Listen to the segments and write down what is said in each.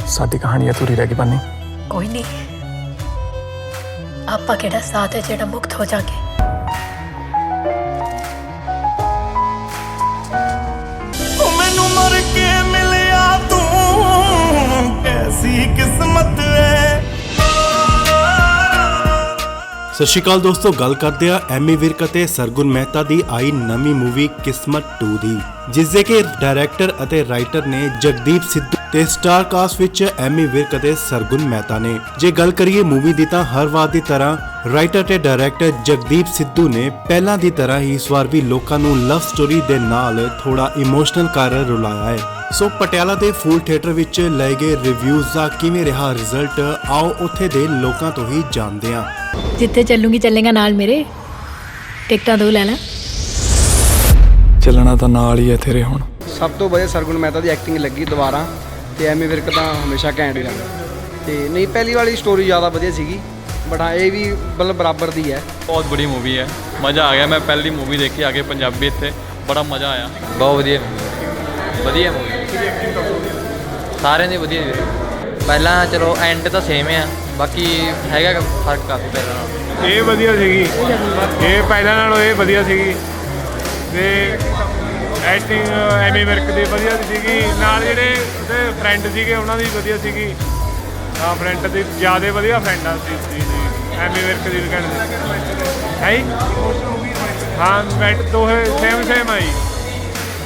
साडी कहानी अधूरी रह गई बन्नी। कोई नहीं, आपा केड़ा साथ है जेड़ा मुक्त हो जाके। मैनू मर के मिलिया तू कैसी किस्मत है। सत श्री अकाल दोस्तों, गल करते हैं एमी विर्क ਅਤੇ ਸਰਗੁਣ ਮਹਿਤਾ ਦੀ आई नवी मूवी किस्मत 2 ਦੀ, ਜਿਸ ਦੇ ਕਿ ਡਾਇਰੈਕਟਰ ਅਤੇ ਰਾਈਟਰ ਨੇ ਜਗਦੀਪ ਸਿੱਧੂ ਤੇ ਸਟਾਰ ਕਾਸਟ ਵਿੱਚ ਐਮੀ ਵਿਰਕ ਅਤੇ ਸਰਗੁਣ ਮਹਿਤਾ ਨੇ। ਜੇ ਗੱਲ ਕਰੀਏ ਮੂਵੀ ਦੀ ਤਾਂ ਹਰ ਵਾਰ ਦੀ ਤਰ੍ਹਾਂ ਰਾਈਟਰ ਤੇ ਡਾਇਰੈਕਟਰ ਜਗਦੀਪ ਸਿੱਧੂ ਨੇ ਪਹਿਲਾਂ ਦੀ ਤਰ੍ਹਾਂ ਹੀ ਇਸ ਵਾਰ ਵੀ ਲੋਕਾਂ ਨੂੰ ਲਵ ਸਟੋਰੀ ਦੇ ਨਾਲ ਥੋੜਾ ਇਮੋਸ਼ਨਲ ਕਰ ਰੁਲਾਇਆ ਹੈ। ਸੋ ਪਟਿਆਲਾ ਦੇ ਫੂਲ ਥੀਏਟਰ ਵਿੱਚ ਲਏ ਗਏ ਰਿਵਿਊਜ਼ ਦਾ ਕਿਵੇਂ ਰਿਹਾ ਰਿਜ਼ਲਟ, ਆਓ ਉੱਥੇ ਦੇ ਲੋਕਾਂ ਤੋਂ ਹੀ ਜਾਣਦੇ ਹਾਂ। जिथे चलूंगी चलेगा नाल मेरे, टिकटा दो ले ला। ਚੱਲਣਾ ਤਾਂ ਨਾਲ ਹੀ ਹੈ ਤੇਰੇ ਹੁਣ। ਸਭ ਤੋਂ ਵਧੀਆ ਸਰਗੁਣ ਮਹਿਤਾ ਦੀ ਐਕਟਿੰਗ ਲੱਗੀ ਦੁਬਾਰਾ, ਤੇ ਐਮੀ ਵਿਰਕ ਤਾਂ ਹਮੇਸ਼ਾ ਘੈਂਟ ਹੀ ਲੱਗਦਾ। ਤੇ ਨਹੀਂ, ਪਹਿਲੀ ਵਾਲੀ ਸਟੋਰੀ ਜ਼ਿਆਦਾ ਵਧੀਆ ਸੀਗੀ, ਬਟ ਹਾਂ ਇਹ ਵੀ ਮਤਲਬ ਬਰਾਬਰ ਦੀ ਹੈ। ਬਹੁਤ ਬੜੀ ਮੂਵੀ ਹੈ, ਮਜ਼ਾ ਆ ਗਿਆ। ਮੈਂ ਪਹਿਲੀ ਮੂਵੀ ਦੇਖੀ ਆ ਕੇ ਪੰਜਾਬੀ, ਇੱਥੇ ਬੜਾ ਮਜ਼ਾ ਆਇਆ। ਬਹੁਤ ਵਧੀਆ ਮੂਵੀ, ਸਾਰਿਆਂ ਦੀ ਵਧੀਆ। ਪਹਿਲਾਂ ਚਲੋ ਐਂਡ ਤਾਂ ਸੇਮ ਆ, ਬਾਕੀ ਹੈਗਾ ਫਰਕ ਕਾਫੀ ਪਹਿਲਾਂ ਨਾਲੋਂ। ਇਹ ਵਧੀਆ ਸੀਗੀ, ਇਹ ਪਹਿਲਾਂ ਨਾਲੋਂ ਇਹ ਵਧੀਆ ਸੀਗੀ, ਤੇ ਐਕਟਿੰਗ ਐਮੀ ਵਿਰਕ ਦੀ ਵਧੀਆ ਸੀਗੀ, ਨਾਲ ਜਿਹੜੇ ਉਹਦੇ ਫਰੈਂਡ ਸੀਗੇ ਉਹਨਾਂ ਦੀ ਵਧੀਆ ਸੀਗੀ। ਹਾਂ, ਫਰੈਂਡ ਦੀ ਜ਼ਿਆਦਾ ਵਧੀਆ ਫਰੈਂਡ ਆ ਸੀ ਐਮੀ ਵਿਰਕ ਦੀ ਕਹਿੰਦੇ ਹੈ ਜੀ। ਹਾਂ, ਬੈਟ ਦੋਹੇ ਸੇਮ ਆਈ।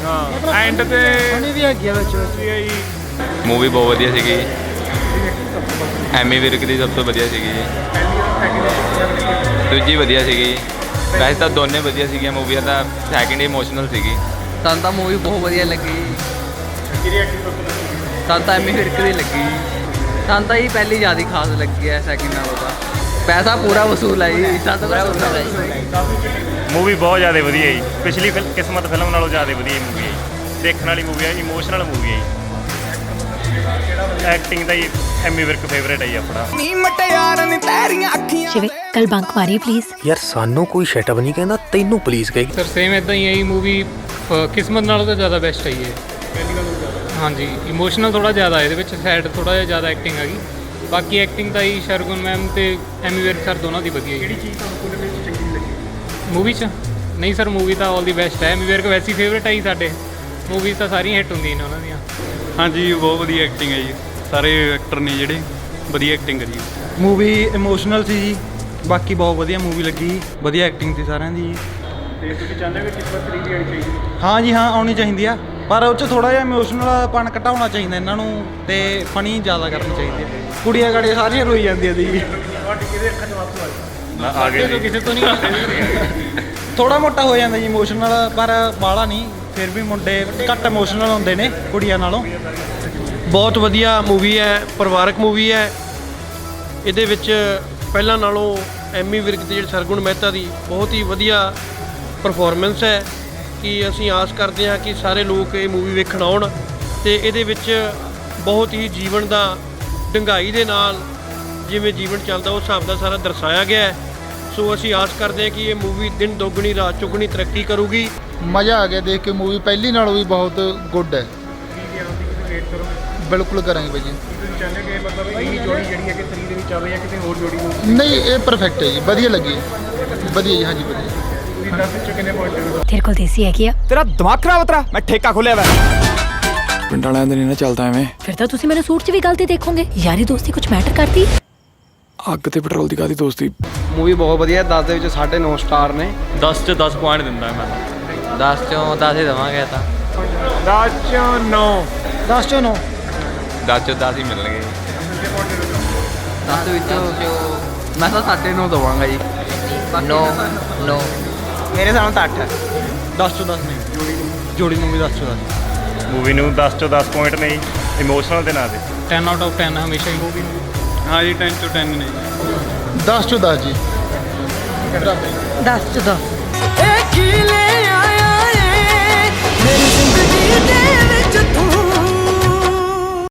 ਹਾਂ, ਐਂਡ ਤੇ ਵੀ ਹੈਗੀ ਆ ਵਿੱਚ ਜੀ। ਮੂਵੀ ਬਹੁਤ ਵਧੀਆ ਸੀਗੀ, ਐਮੀ ਵਿਰਕ ਦੀ ਸਭ ਤੋਂ ਵਧੀਆ ਸੀਗੀ ਜੀ। ਦੂਜੀ ਵਧੀਆ ਸੀਗੀ, ਵੈਸੇ ਤਾਂ ਦੋਨੇ ਵਧੀਆ ਸੀਗੀਆਂ ਮੂਵੀਆਂ, ਤਾਂ ਸੈਕਿੰਡ ਇਮੋਸ਼ਨਲ ਸੀਗੀ। ਸਾਨੂੰ ਤਾਂ ਮੂਵੀ ਬਹੁਤ ਵਧੀਆ ਲੱਗੀ। ਸਾਨੂੰ ਤਾਂ ਐਮੀ ਵਿਰਕ ਦੀ ਲੱਗੀ। ਸਾਨੂੰ ਤਾਂ ਇਹ ਪਹਿਲੀ ਜ਼ਿਆਦਾ ਖਾਸ ਲੱਗੀ ਹੈ ਸੈਕਿੰਡ ਨਾਲੋਂ। ਤਾਂ ਪੈਸਾ ਪੂਰਾ ਵਸੂਲ ਹੈ ਜੀ, ਸਾਨੂੰ ਤਾਂ ਵਸੂਲ ਹੈ। ਮੂਵੀ ਬਹੁਤ ਜ਼ਿਆਦਾ ਵਧੀਆ ਜੀ, ਪਿਛਲੀ ਕਿਸਮਤ ਫਿਲਮ ਨਾਲੋਂ ਜ਼ਿਆਦਾ ਵਧੀਆ ਮੂਵੀ ਹੈ ਜੀ। ਦੇਖਣ ਵਾਲੀ ਮੂਵੀ ਹੈ, ਇਮੋਸ਼ਨਲ ਮੂਵੀ ਹੈ ਜੀ। ਐਕਟਿੰਗ ਦਾ ਹੀ ਐਮੀ ਵਿਰਕ ਫੇਵਰੇਟ ਹੈ ਜੀ ਆਪਣਾ। शिवे कल बंक मारिए प्लीज। यार सानू कोई शटअप नहीं कहना, तेनू पुलिस कहेगी। सर सेम इदा ही है मूवी, किस्मत नालों तो ज़्यादा बेस्ट है ये। हाँ जी, इमोशनल थोड़ा ज़्यादा है, सैड थोड़ा जिहा ज़्यादा एक्टिंग हैगी। बाकी एक्टिंग तो ही सरगुण मैम ते एमी विर्क सर दोनों की वधिया मूवी च। नहीं सर, मूवी तो ऑल दी बेस्ट है। एमी विर्क वैसी फेवरेट है जी साडे, मूवीज़ तो सारियां हिट होंदियां ने उन्हां दियां। हाँ जी, बहुत वधिया एक्टिंग है जी, सारे एक्टर ने ਜਿਹੜੇ ਵਧੀਆ ਐਕਟਿੰਗ ਕਰੀ। ਮੂਵੀ ਇਮੋਸ਼ਨਲ ਸੀ ਜੀ, ਬਾਕੀ ਬਹੁਤ ਵਧੀਆ ਮੂਵੀ ਲੱਗੀ, ਵਧੀਆ ਐਕਟਿੰਗ ਸੀ ਸਾਰਿਆਂ ਦੀ। ਤੇ ਤੁਸੀਂ ਚਾਹੁੰਦੇ ਹੋ ਕਿ ਕਿਸਮਤ 3 ਵੀ ਆਉਣੀ ਚਾਹੀਦੀ? ਹਾਂ ਜੀ, ਹਾਂ ਆਉਣੀ ਚਾਹੀਦੀ ਆ, ਪਰ ਉਹ 'ਚ ਥੋੜ੍ਹਾ ਜਿਹਾ ਇਮੋਸ਼ਨਲ ਪਣ ਘਟਾਉਣਾ ਚਾਹੀਦਾ ਇਹਨਾਂ ਨੂੰ, ਤੇ ਫਨੀ ਜ਼ਿਆਦਾ ਕਰਨੀ ਚਾਹੀਦੀ ਹੈ। ਕੁੜੀਆਂ ਕਾੜੀਆਂ ਸਾਰੀਆਂ ਰੋਈ ਜਾਂਦੀਆਂ ਸੀ ਜੀ। ਤੁਹਾਡੀ ਕਿਹਦੇ ਅੱਖਾਂ 'ਚ ਆਂਸੂ ਆਏ? ਆ ਗਏ ਜੀ, किसी तो नहीं ਥੋੜਾ ਮੋਟਾ ਹੋ ਜਾਂਦਾ ਜੀ ਇਮੋਸ਼ਨਲ, ਪਰ ਬਾਹਲਾ ਨਹੀਂ। ਫਿਰ ਵੀ ਮੁੰਡੇ ਘੱਟ ਇਮੋਸ਼ਨਲ ਹੁੰਦੇ ਨੇ ਕੁੜੀਆਂ ਨਾਲੋਂ। ਬਹੁਤ ਵਧੀਆ ਮੂਵੀ ਹੈ, ਪਰਿਵਾਰਕ ਮੂਵੀ ਹੈ। ਇਹਦੇ ਵਿੱਚ ਪਹਿਲਾਂ ਨਾਲੋਂ ਐਮੀ ਵਿਰਕ ਦੀ ਜਿਹੜੀ ਸਰਗੁਣ ਮਹਿਤਾ ਦੀ ਬਹੁਤ ਹੀ ਵਧੀਆ ਪਰਫਾਰਮੈਂਸ ਹੈ, ਕਿ ਅਸੀਂ ਆਸ ਕਰਦੇ ਹਾਂ ਕਿ ਸਾਰੇ ਲੋਕ ਇਹ ਮੂਵੀ ਵੇਖਣ ਆਉਣ। ਤੇ ਇਹਦੇ ਵਿੱਚ ਬਹੁਤ ਹੀ ਜੀਵਨ ਦਾ ਡੂੰਘਾਈ ਦੇ ਨਾਲ ਜਿਵੇਂ ਜੀਵਨ ਚੱਲਦਾ ਉਸ ਹਿਸਾਬ ਦਾ ਸਾਰਾ ਦਰਸਾਇਆ ਗਿਆ ਹੈ। ਸੋ ਅਸੀਂ ਆਸ ਕਰਦੇ ਹਾਂ ਕਿ ਇਹ ਮੂਵੀ ਦਿਨ ਦੁੱਗਣੀ ਰਾਤ ਚੁਗਣੀ ਤਰੱਕੀ ਕਰੂਗੀ। ਮਜ਼ਾ ਆ ਗਿਆ ਦੇਖ ਕੇ ਮੂਵੀ, ਪਹਿਲੀ ਨਾਲੋਂ ਵੀ ਬਹੁਤ ਗੁੱਡ ਹੈ। ਬਿਲਕੁਲ ਕਰਾਂਗੇ ਭਾਈ ਜੀ। ਨਹੀਂ, ਇਹ ਪਰਫੈਕਟ ਹੈ ਜੀ, ਵਧੀਆ ਲੱਗੀ, ਵਧੀਆ ਜੀ। ਹਾਂਜੀ ਵਧੀਆ। तेरे को देसी है क्या? तेरा दिमाग खराब उतरा, मैं ठेका खोलिया हुआ। ਪਿੰਡ ਵਾਲਿਆਂ ਦੇ ਨਹੀਂ ਨਾ ਚੱਲਦਾ ਐਵੇਂ। फिर तो तुसी मेरे सूट च भी गलती देखोगे। यारी दोस्ती कुछ मैटर करती? ਅੱਗ ਤੇ ਪੈਟਰੋਲ ਦੀ ਕਾਹਦੀ ਦੋਸਤੀ। ਮੂਵੀ ਬਹੁਤ ਵਧੀਆ, 10 ਦੇ ਵਿੱਚ 9.5 ਸਟਾਰ ਨੇ। 10 'ਚ 10 ਪੁਆਇੰਟ ਦਿੰਦਾ ਮੈਂ। 10 ਚੋਂ 10 ਹੀ ਦੇਵਾਂਗੇ ਤਾਂ। 10 ਚੋਂ 9। 10 ਚੋਂ 9। 10 'ਚ 10 ਹੀ ਮਿਲਣਗੇ। 10 ਵਿੱਚੋਂ ਮੈਂ ਤਾਂ 9.5 ਦੇਵਾਂਗਾ ਜੀ। 9 ਮੇਰੇ ਸਾਹਮਣੇ ਤਾਂ 8 ਹੈ। 10 ਚੋਂ 10 ਨਹੀਂ, ਜੋੜੀ ਮੂਵੀ 10 ਚੋਂ 10। ਮੂਵੀ ਨੂੰ 10 ਚੋਂ 10 ਪੁਆਇੰਟ ਨਹੀਂ, ਇਮੋਸ਼ਨਲ ਦੇ ਨਾਂ ਤੇ 10 आउट ऑफ 10 हमेशा ही मूवी। हाँ जी, 10 चो 10 नहीं। 10 ਚੋਂ 10 ਜੀ। 10 च 10।